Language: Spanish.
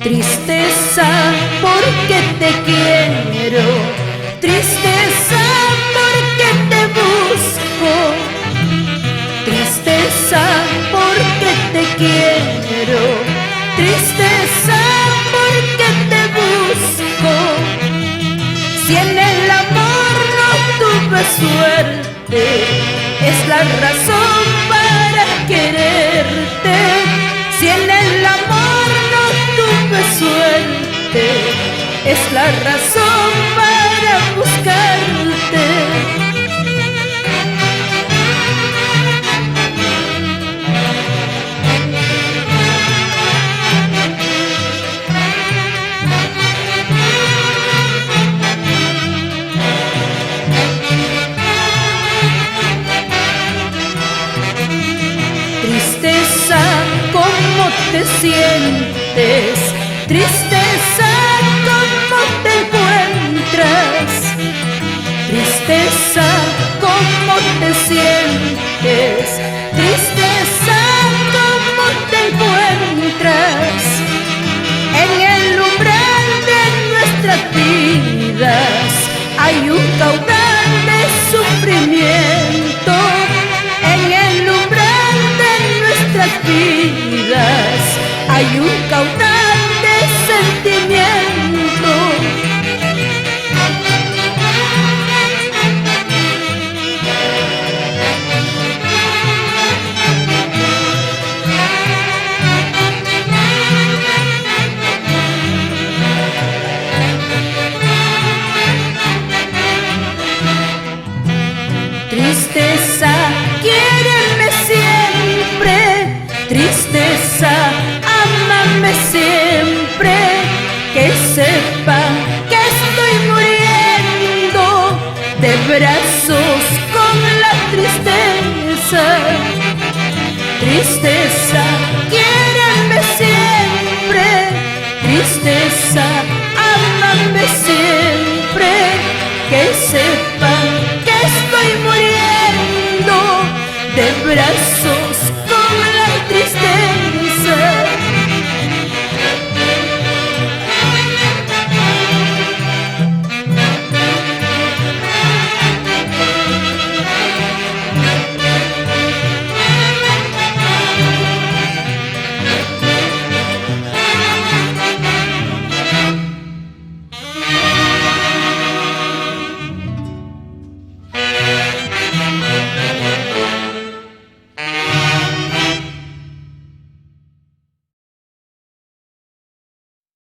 Tristeza porque te quiero, tristeza porque te busco, tristeza porque te quiero, tristeza porque te busco. Si en el amor no tuve suerte, es la razón para quererte. Si en el amor no tuve suerte, es la razón para buscarte. Tristeza, ¿cómo te sientes? Tristeza, ¿cómo te encuentras? Tristeza, ¿cómo te sientes? Tristeza, ¿cómo te encuentras? En el umbral de nuestras vidas hay un caudal de sufrimiento. En el umbral de nuestras vidas hay un caudal de sentimiento. Tristeza, quiéreme siempre, tristeza, ámame siempre, que sepa que estoy muriendo de brazos con la tristeza. Tristeza, quiéreme siempre, tristeza, ámame siempre, que sepa que estoy muriendo de brazos